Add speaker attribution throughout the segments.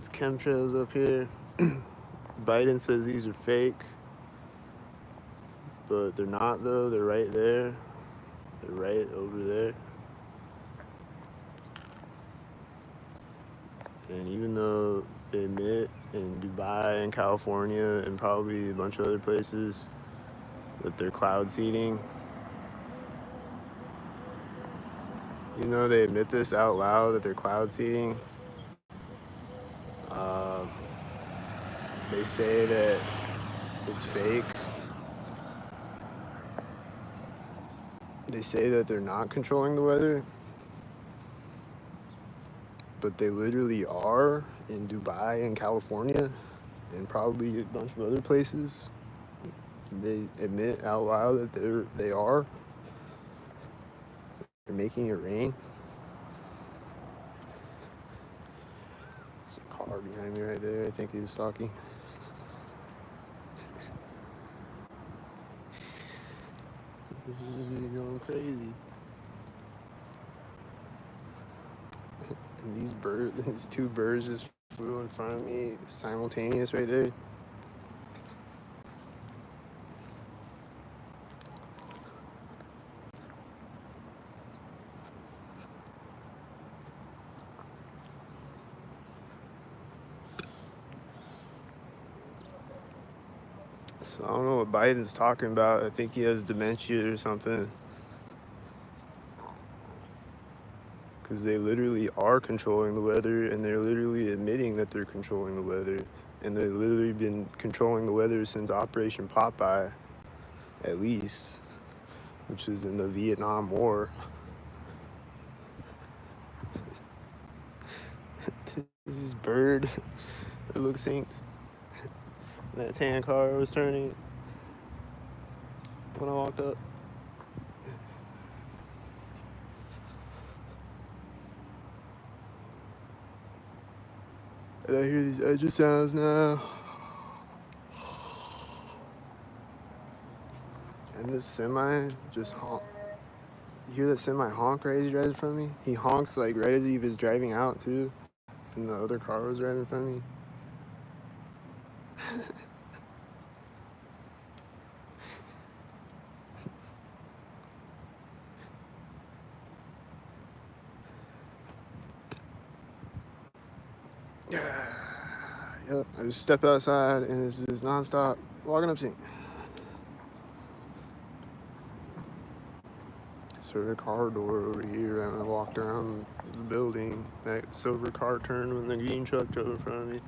Speaker 1: these chemtrails up here. Biden says these are fake, but they're not though. They're right there. They're right over there. And even though they admit in Dubai and California and probably a bunch of other places that they're cloud seeding, even though they admit this out loud that they're cloud seeding, they say that it's fake. They say that they're not controlling the weather, but they literally are in Dubai and California and probably a bunch of other places. They admit out loud that they're making it rain. There's a car behind me right there. I think he was talking. This is going crazy. And these two birds just flew in front of me simultaneous right there. So I don't know what Biden's talking about. I think he has dementia or something. Because they literally are controlling the weather, and they're literally admitting that they're controlling the weather. And they've literally been controlling the weather since Operation Popeye, at least, which was in the Vietnam War. This bird that looks synced. That tan car was turning when I walked up. And I hear these edge sounds now. And this semi just honk. You hear that semi honk right as he drives in front of me? He honks like right as he was driving out too. And the other car was right in front of me. Yep, I just stepped outside and it's just nonstop walking up sync. Silver car door over here, and I walked around the building. That silver car turned when the green truck drove in front of me.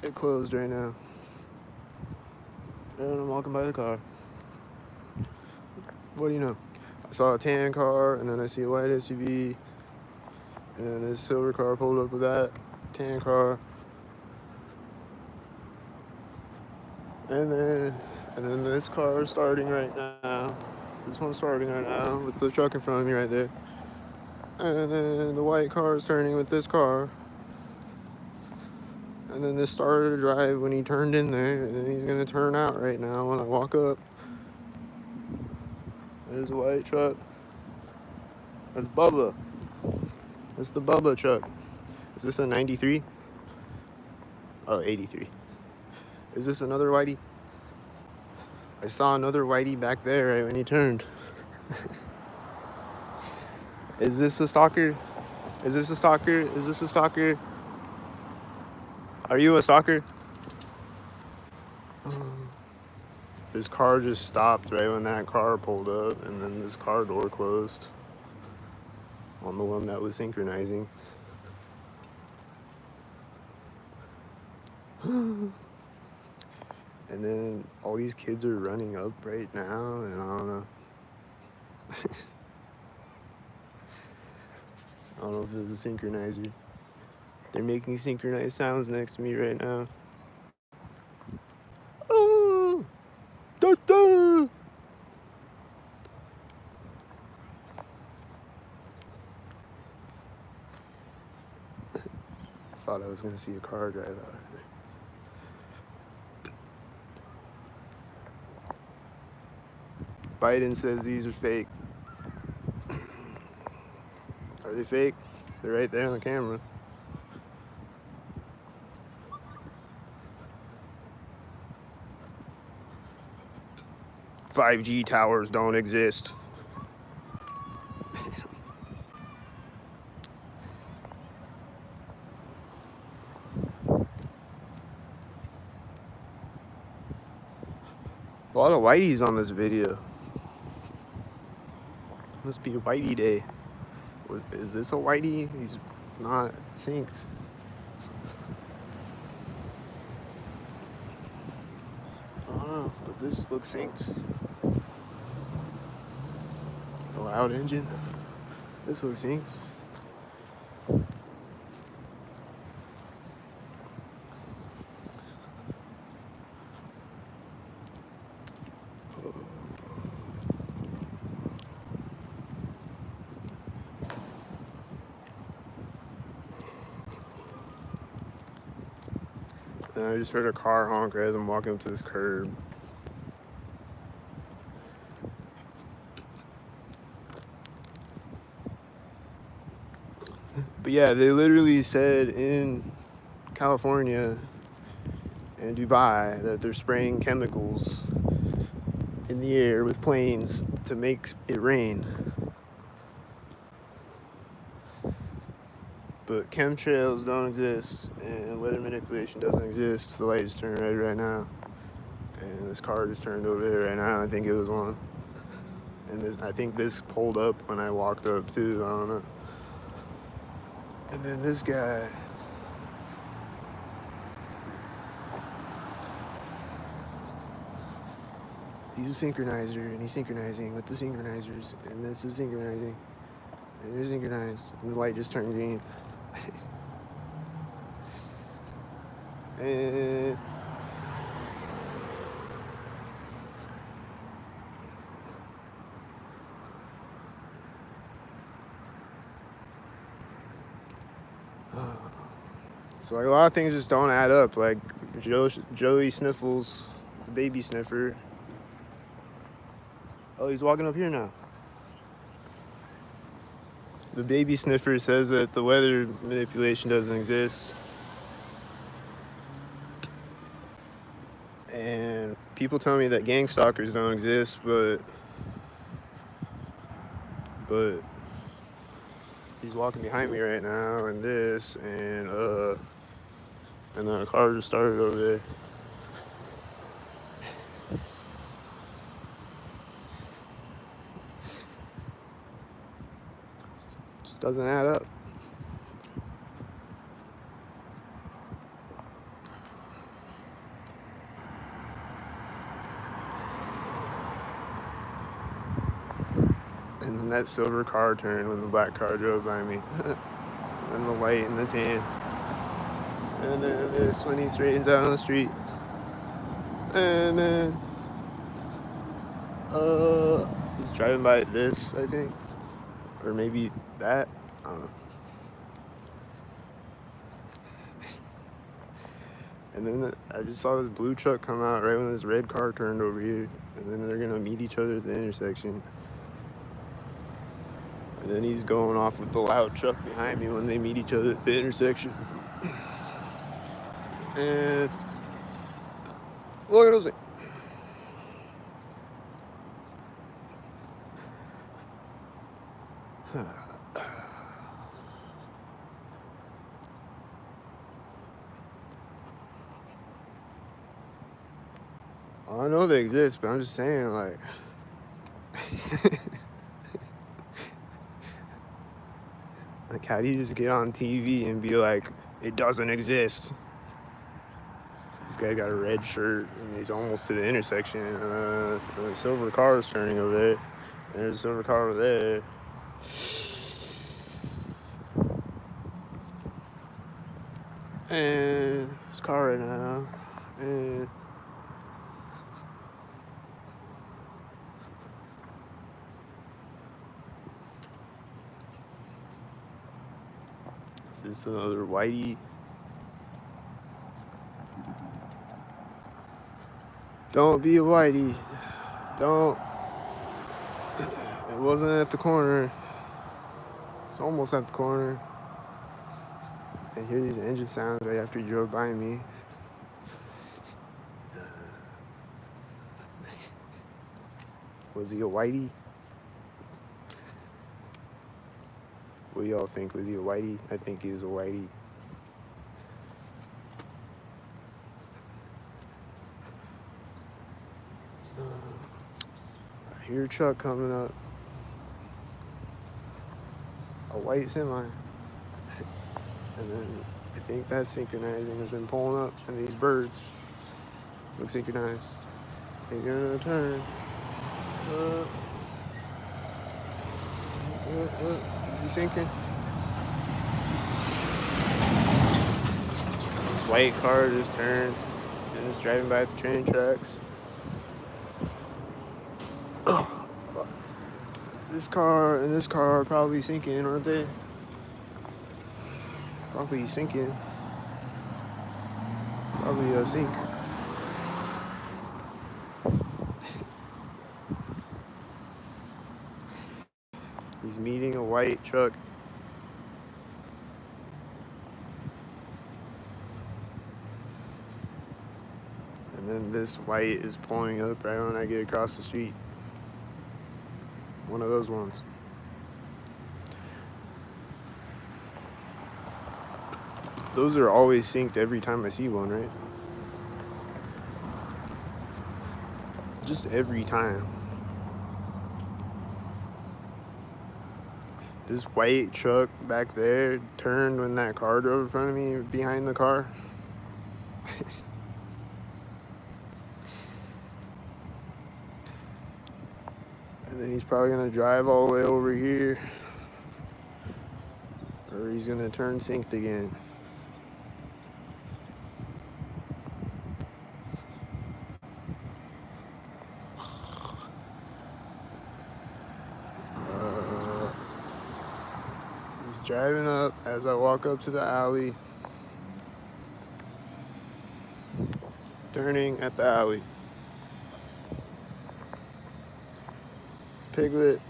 Speaker 1: It closed right now. And I'm walking by the car. What do you know? I saw a tan car, and then I see a white SUV, and then this silver car pulled up with that tan car, and then this car is starting right now. This one's starting right now with the truck in front of me right there, and then the white car is turning with this car, and then this started to drive when he turned in there, and then he's gonna turn out right now when I walk up. There's a white truck. That's Bubba. That's the Bubba truck. Is this a 93? Oh, 83. Is this another whitey? I saw another whitey back there right when he turned. Is this a stalker? Is this a stalker? Is this a stalker? Are you a stalker? This car just stopped right when that car pulled up, and then this car door closed on the one that was synchronizing. And then all these kids are running up right now, and I don't know. I don't know if it's a synchronizer. They're making synchronized sounds next to me right now. Oh! Da, da! Thought I was gonna see a car drive out of there. Biden says these are fake. Are they fake? They're right there on the camera. "5G towers don't exist." A lot of whiteys on this video. Must be a whitey day. Is this a whitey? He's not synced. I don't know, but this looks synced. The loud engine. This looks synced. And I just heard a car honk as I'm walking up to this curb. But yeah, they literally said in California and Dubai that they're spraying chemicals in the air with planes to make it rain. But chemtrails don't exist and weather manipulation doesn't exist. The light is turning red right now. And this car just turned over there right now. I think it was on. And I think this pulled up when I walked up too. I don't know. And then this guy. He's a synchronizer and he's synchronizing with the synchronizers. And this is synchronizing. And they're synchronized. And the light just turned green. And so like a lot of things just don't add up. Like Joey Sniffles, the baby sniffer. Oh, he's walking up here now. The baby sniffer says that the weather manipulation doesn't exist. And people tell me that gang stalkers don't exist, but he's walking behind me right now, and this, and then a car just started over there. Just doesn't add up. And then that silver car turned when the black car drove by me. And the white and the tan. And then this when he straightens out on the street. And then he's driving by this, I think. Or maybe that. I don't know. And then I just saw this blue truck come out right when this red car turned over here. And then they're gonna meet each other at the intersection. And then he's going off with the loud truck behind me when they meet each other at the intersection. And look at those things. I know they exist, but I'm just saying, like, like, how do you just get on TV and be like, it doesn't exist? This guy got a red shirt and he's almost to the intersection. The silver car is turning over there. And there's a silver car over there. And this car right now. And is this another whitey? Don't be a whitey. Don't wasn't at the corner. It's almost at the corner. I hear these engine sounds right after he drove by me. Was he a whitey? What do y'all think? Was he a whitey? I think he was a whitey. I hear a truck coming up. A white semi. And then I think that synchronizing has been pulling up, and these birds look synchronized. They're gonna turn. Is he sinking? This white car just turned and it's driving by the train tracks. Oh, fuck. This car and this car are probably sinking, aren't they? Probably sinking. Probably a sink. He's meeting a white truck. And then this white is pulling up right when I get across the street. One of those ones. Those are always synced every time I see one, right? Just every time. This white truck back there turned when that car drove in front of me behind the car. And then he's probably gonna drive all the way over here. Or he's gonna turn synced again. Driving up as I walk up to the alley, turning at the alley. Piglet.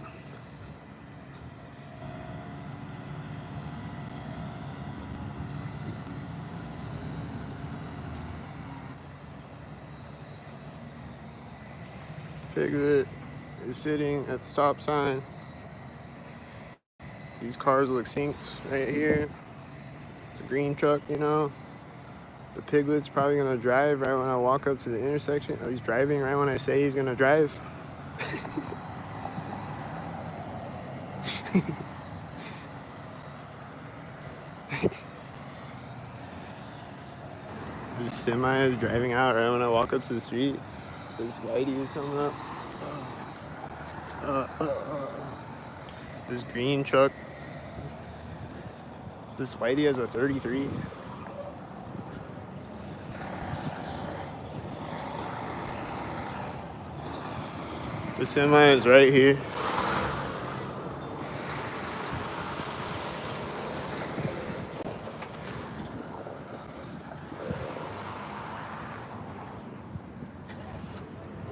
Speaker 1: Piglet is sitting at the stop sign. These cars look synced right here. It's a green truck, you know. The Piglet's probably gonna drive right when I walk up to the intersection. Oh, he's driving right when I say he's gonna drive. This semi is driving out right when I walk up to the street. This whitey is coming up. This green truck. This whitey has a 33. The semi is right here.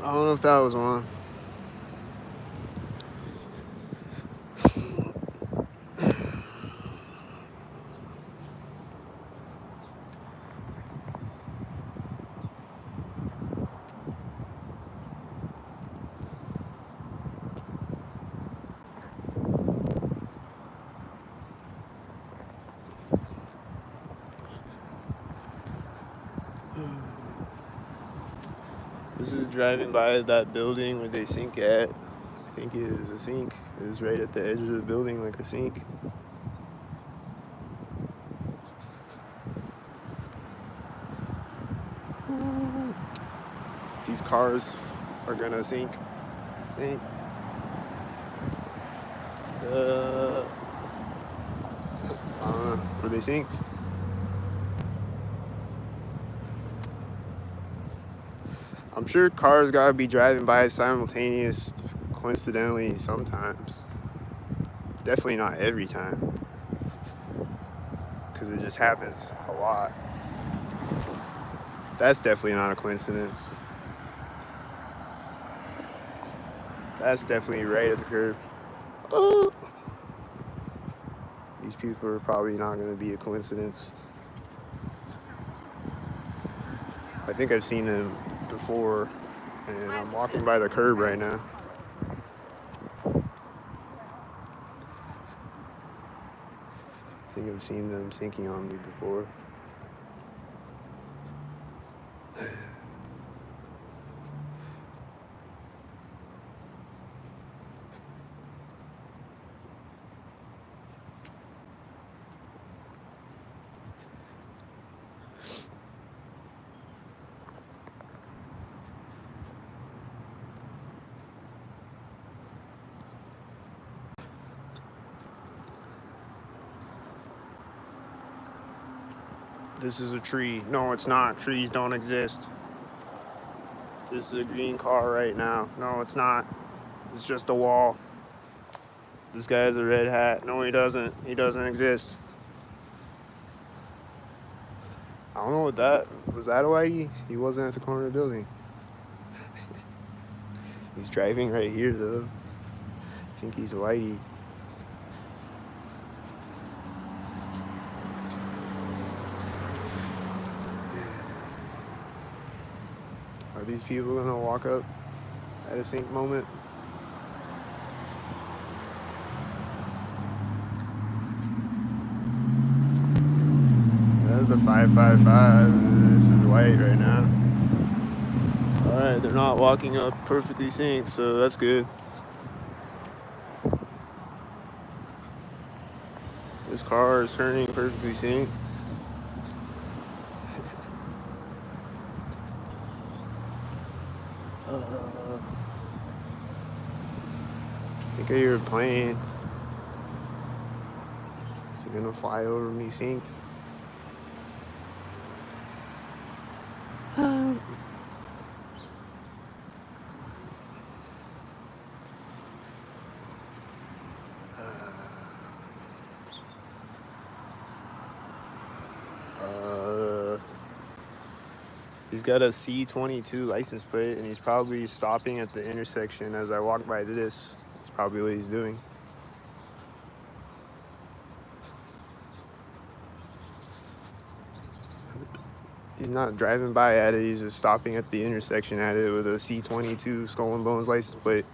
Speaker 1: I don't know if that was one. This is driving by that building where they sink at. I think it is a sink. It was right at the edge of the building like a sink. These cars are gonna sink. Sink. I don't know. Where they sink? I'm sure cars gotta be driving by simultaneous, coincidentally, sometimes. Definitely not every time. Because it just happens a lot. That's definitely not a coincidence. That's definitely right at the curb. Oh. These people are probably not going to be a coincidence. I think I've seen them before, and I'm walking by the curb right now. I think I've seen them sinking on me before. This is a tree. No, it's not. Trees don't exist. This is a green car right now. No, it's not. It's just a wall. This guy has a red hat. No, he doesn't. He doesn't exist. I don't know what that was. That a whitey? He wasn't at the corner of the building. He's driving right here though. I think he's a whitey. Are these people gonna walk up at a sync moment? That's a 555. This is white right now. Alright, they're not walking up perfectly synced, so that's good. This car is turning perfectly synced. I think I hear a plane. Is it gonna fly over me synced? He's got a C22 license plate, and he's probably stopping at the intersection as I walk by this. That's probably what he's doing. He's not driving by at it, he's just stopping at the intersection at it with a C22 Skull and Bones license plate.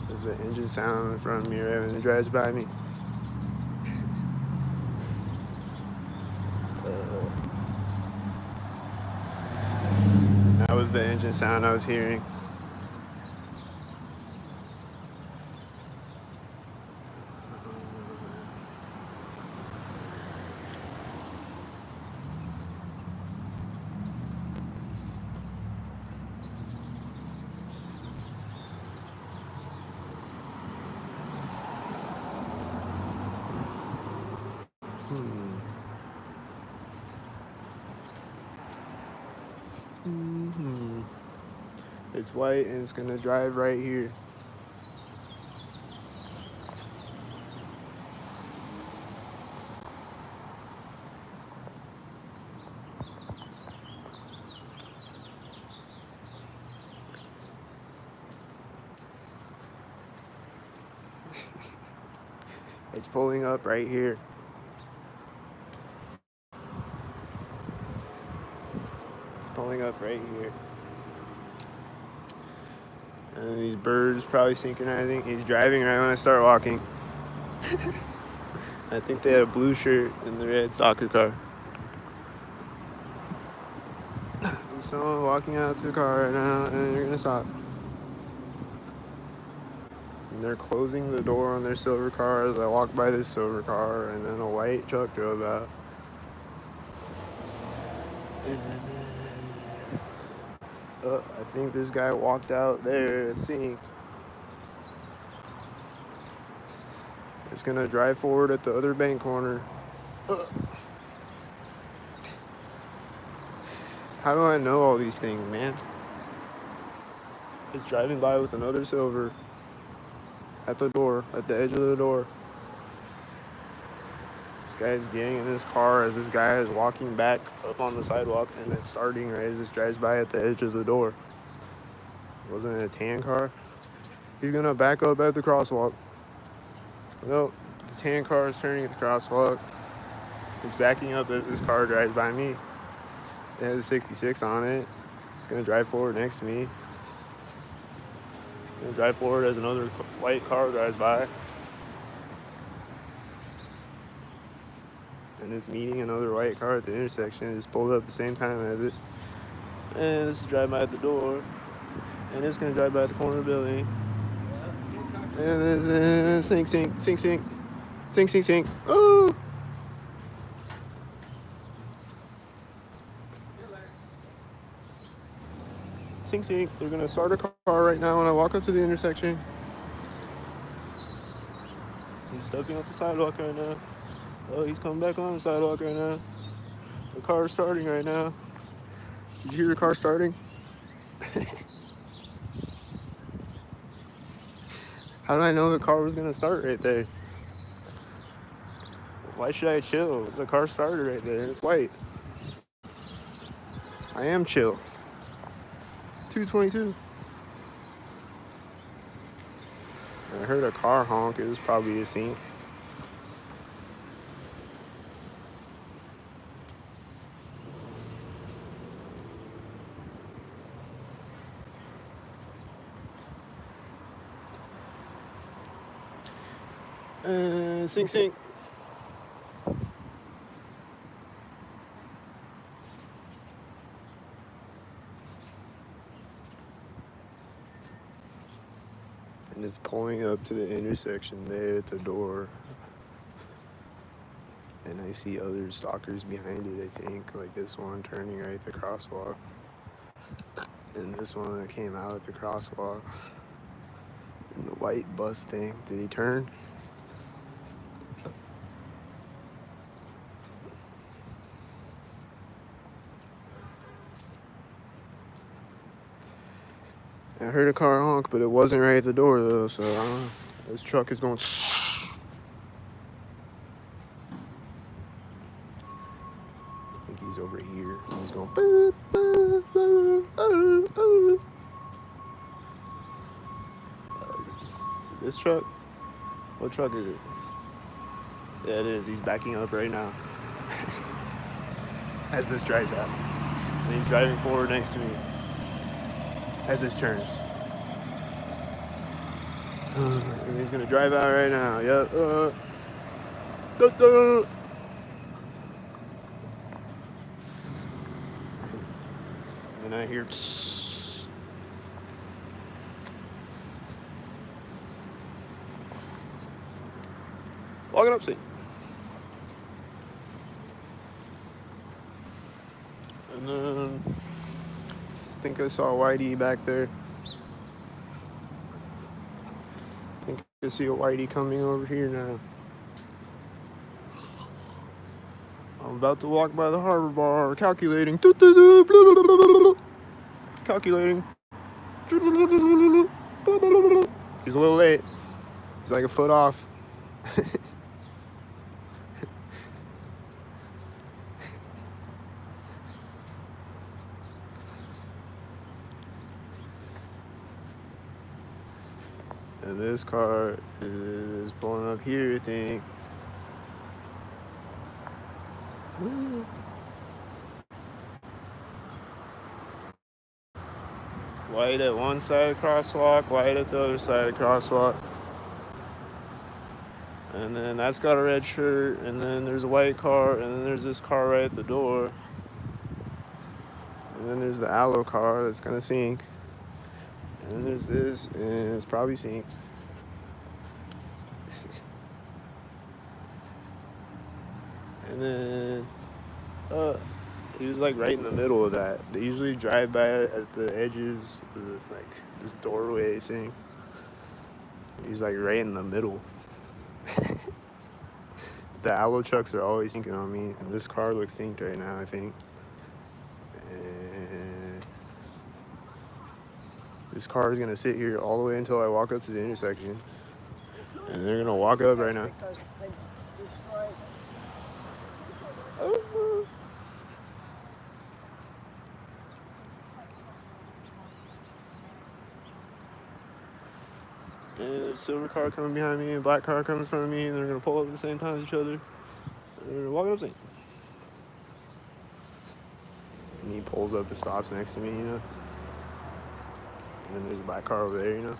Speaker 1: There's an engine sound in front of me right when it drives by me. That was the engine sound I was hearing. It's white and it's gonna drive right here. It's pulling up right here. It's pulling up right here. And these birds probably synchronizing. He's driving right when I start walking. I think they had a blue shirt and the red soccer car. There's someone walking out to the car right now, and they're gonna stop. And they're closing the door on their silver car as I walk by this silver car, and then a white truck drove out. I think this guy walked out there at sync. It's gonna drive forward at the other bank corner. How do I know all these things, man? It's driving by with another silver at the door, at the edge of the door. This guy's getting in his car as this guy is walking back up on the sidewalk, and it's starting right as this drives by at the edge of the door. Wasn't it a tan car? He's gonna back up at the crosswalk. Nope, the tan car is turning at the crosswalk. It's backing up as this car drives by me. It has a 66 on it. It's gonna drive forward next to me. It's gonna drive forward as another white car drives by. And it's meeting another white car at the intersection. It just pulled up at the same time as it. And this is driving by at the door. And it's gonna drive by at the corner building. And this sink, sink, sink, sink. Sink, sink, sink. Oh! Sink, sink. They're gonna start a car right now when I walk up to the intersection. He's stepping off the sidewalk right now. Oh, he's coming back on the sidewalk right now. The car is starting right now. Did you hear the car starting? How did I know the car was gonna start right there? Why should I chill? The car started right there. It's white. I am chill. 222. I heard a car honk. It was probably a sink. Sink, sink. And it's pulling up to the intersection there at the door. And I see other stalkers behind it, I think. Like this one turning right at the crosswalk. And this one that came out at the crosswalk. And the white bus thing. Did he turn? I heard a car honk, but it wasn't right at the door though, so I don't know. This truck is going. I think he's over here. He's going. Boop, boop, boop, boop, boop. Is it this truck? What truck is it? Yeah, it is. He's backing up right now as this drives out. And he's driving forward next to me as this turns. And he's gonna drive out right now. Yep. And I hear. Walking up, see. And then I think I saw Whitey back there. I think I see a Whitey coming over here now. I'm about to walk by the harbor bar, calculating. Calculating. He's a little late. He's like a foot off. And this car is pulling up here, I think. White at one side of the crosswalk, white at the other side of the crosswalk. And then that's got a red shirt, and then there's a white car, and then there's this car right at the door. And then there's the Aloe car that's gonna sink. And then there's this, and it's probably synced. And then, he was like right in the middle of that. They usually drive by at the edges of like this doorway thing. He's like right in the middle. The Aloe trucks are always sinking on me, and this car looks synced right now, I think. And this car is gonna sit here all the way until I walk up to the intersection. And they're gonna walk up right now. there's a silver car coming behind me and a black car coming in front of me, and they're gonna pull up at the same time as each other. And they're walking up to me. And he pulls up and stops next to me, you know. And then there's a black car over there, you know.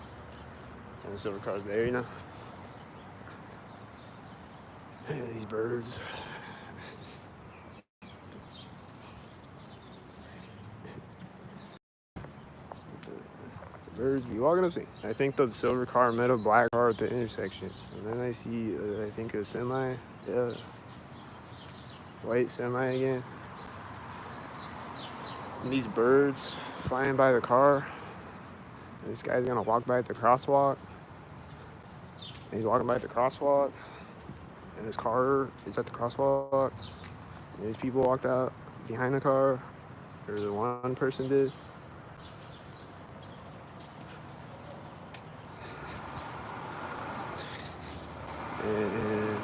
Speaker 1: And the silver car's there, you know. These birds. Birds be walking up to me. I think the silver car met a black car at the intersection. And then I see, I think a semi. Yeah. White semi again. And these birds flying by the car. And this guy's gonna walk by at the crosswalk. And he's walking by at the crosswalk. And his car is at the crosswalk. And these people walked out behind the car. Or the one person did. And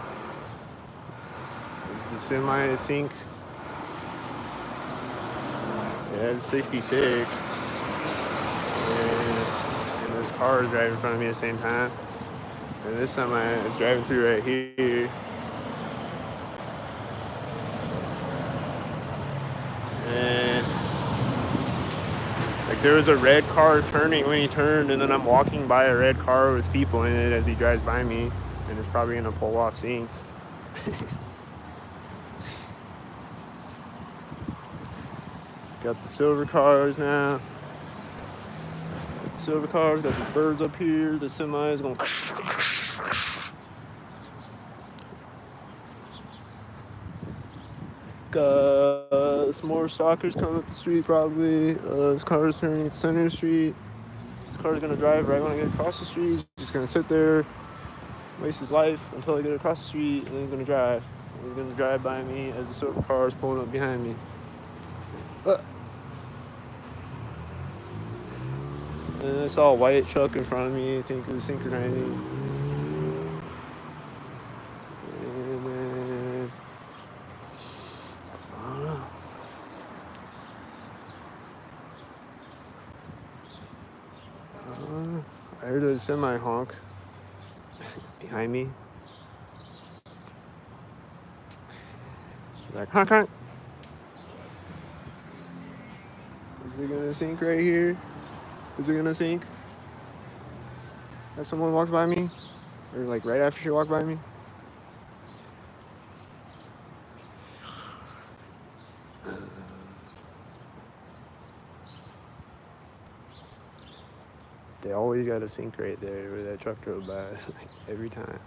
Speaker 1: the semi is synced. Yeah, it's 66. And this car is driving in front of me at the same time. And this semi is driving through right here. And like there was a red car turning when he turned, and then I'm walking by a red car with people in it as he drives by me. And it's probably gonna pull off synced. Got the silver cars now. Got the silver cars, got these birds up here. The semi is going. Some more stalkers coming up the street probably. This car is turning at the center of the street. This car is gonna drive right when I get across the street. He's just gonna sit there, waste his life until I get across the street, and then he's gonna drive. And he's gonna drive by me as the silver car is pulling up behind me. And I saw a white truck in front of me. I think it was synchronizing. And then I don't know. I heard a semi honk behind me. He's like, honk, honk. Is it gonna sink right here? Is it gonna sink? As someone walks by me? Or like right after she walked by me? They always got a sink right there where that truck drove by, every time.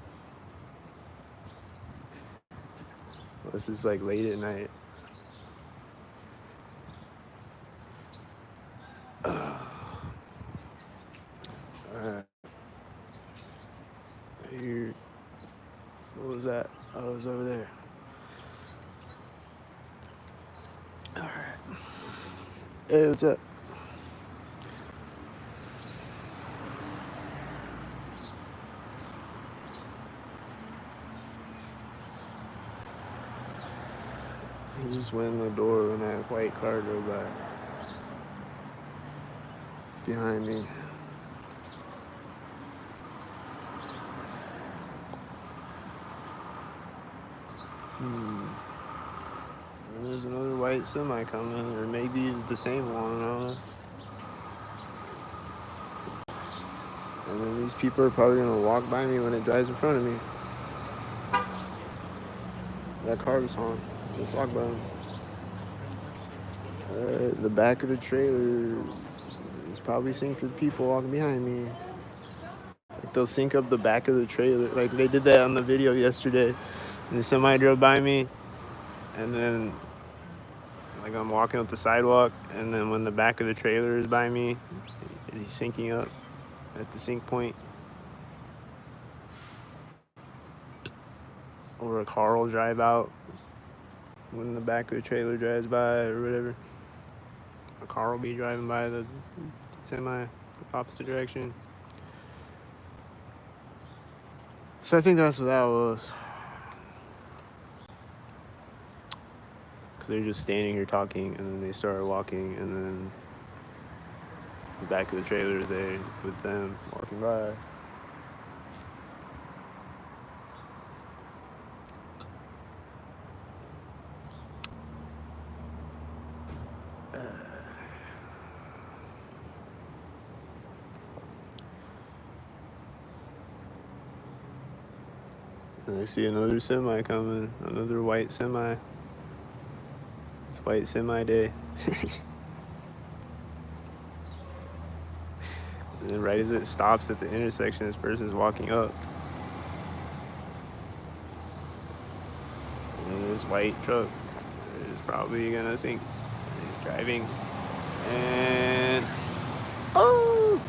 Speaker 1: This is like late at night. Here. What was that? Oh, it was over there. Alright. Hey, what's up? He just went in the door when that white car drove by. Behind me. And there's another white semi coming, or maybe the same one, I don't know. And then these people are probably gonna walk by me when it drives in front of me. That car was on. It's locked button. Alright, the back of the trailer is probably synced with people walking behind me. Like they'll sync up the back of the trailer. Like they did that on the video yesterday. And the semi drove by me. And then like I'm walking up the sidewalk, and then when the back of the trailer is by me, he's syncing up at the sync point. Or a car will drive out when the back of the trailer drives by or whatever. A car will be driving by the semi, the opposite direction. So I think that's what that was. Because they're just standing here talking, and then they started walking, and then the back of the trailer is there with them walking by. And I see another semi coming, another white semi. It's white semi day. And then right as it stops at the intersection, this person's walking up. And this white truck is probably gonna sink. He's driving. And oh!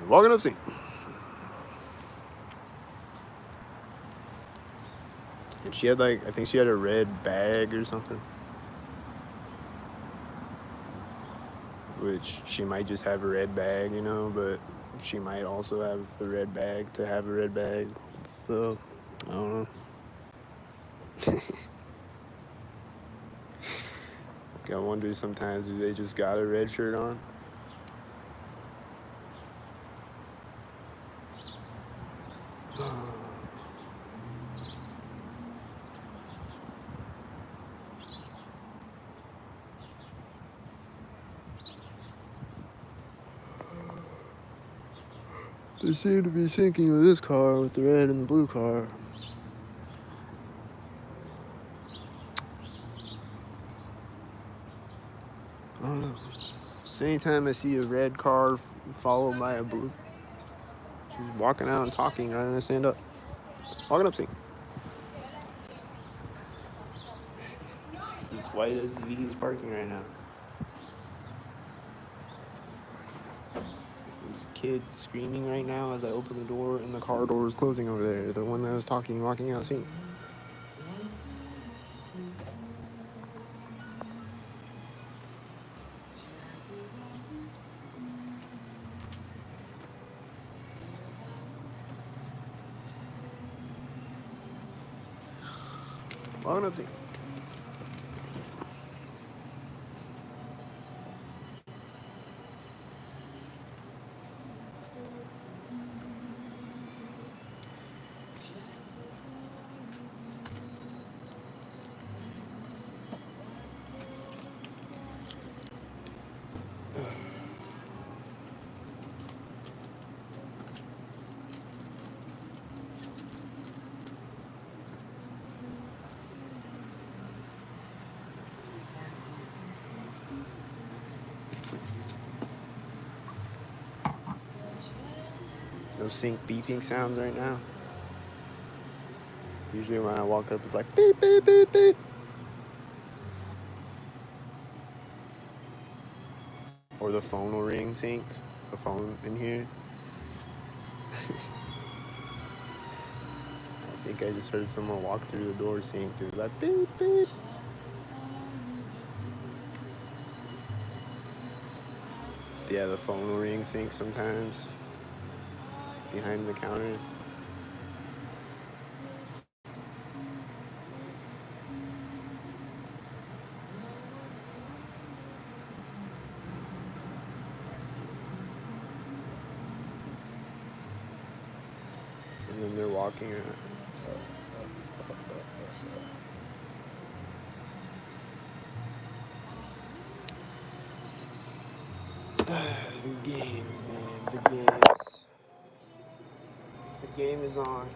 Speaker 1: Walking up sink. And she had like, I think she had a red bag or something. Which she might just have a red bag, you know, but she might also have the red bag to have a red bag. So, I don't know. I wonder sometimes, do they just got a red shirt on? They seem to be sinking with this car, with the red and the blue car. I don't know. So anytime I see a red car followed by a blue, she's walking out and talking rather than stand up. Walking up, sink. This white SUV is parking right now. This kid's screaming right now as I open the door, and the car door is closing over there. The one that was talking, walking out, sink. Walking up, sink. Those sink beeping sounds right now. Usually when I walk up, it's like beep, beep, beep, beep. Or the phone will ring, synced. The phone in here. I think I just heard someone walk through the door synced. It was like beep, beep. Yeah, the phone will ring sync sometimes. Behind the counter. And then they're walking around. The games, man. The games. The game is on.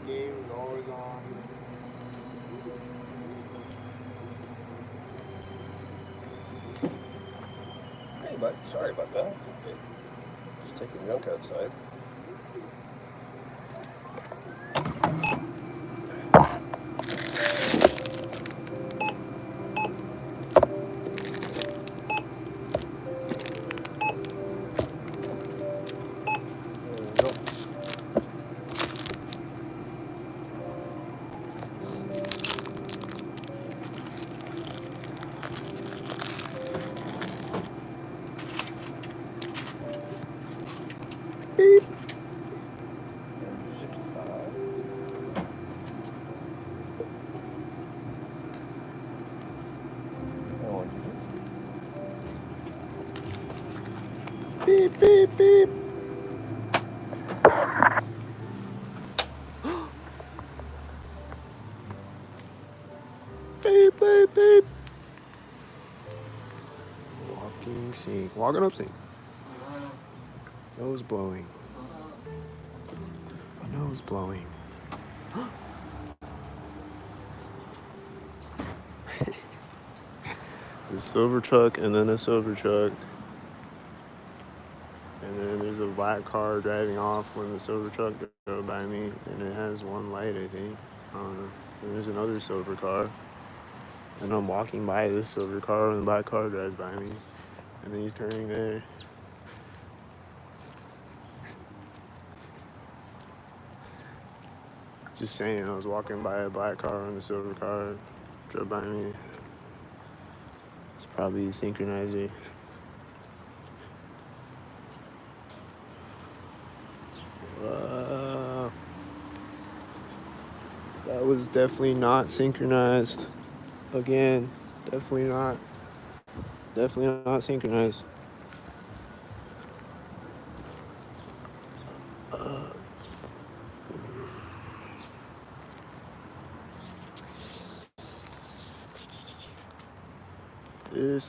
Speaker 1: The game is always on.
Speaker 2: Hey, bud. Sorry about that. Just taking junk outside.
Speaker 1: Beep. Beep, beep, beep. Walking up sink. Nose blowing. A nose blowing. The silver truck and then a silver truck. And then there's a black car driving off when the silver truck drove by me. And it has one light, I think. I don't know. And there's another silver car. And I'm walking by this silver car when the black car drives by me. And then he's turning there. Just saying, I was walking by a black car and the silver car drove by me. It's probably a synchronizer. That was definitely not synchronized. Again, definitely not. Definitely not synchronized.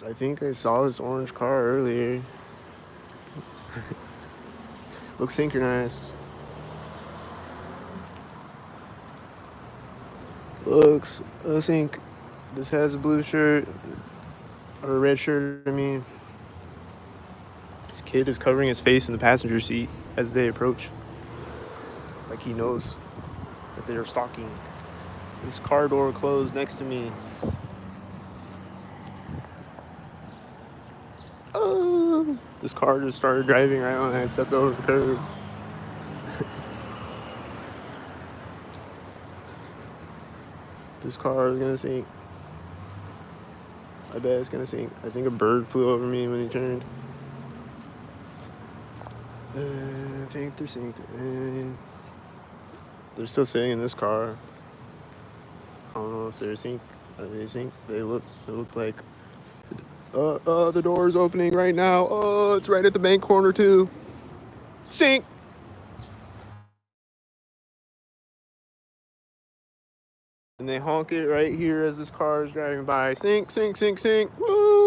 Speaker 1: I think I saw this orange car earlier. Looks synchronized. Looks, I think this has a blue shirt, or a red shirt, I mean. This kid is covering his face in the passenger seat as they approach. Like he knows that they are stalking. This car door closed next to me. This car just started driving right when I stepped over the curb. This car is gonna sink. I bet it's gonna sink. I think a bird flew over me when he turned. I think they're sinked. They're still sitting in this car. I don't know if they're sink. Are they sink? They look like. The door's opening right now. Oh, it's right at the bank corner too. Sink. And they honk it right here as this car is driving by. Sink, sink, sink, sink. Woo!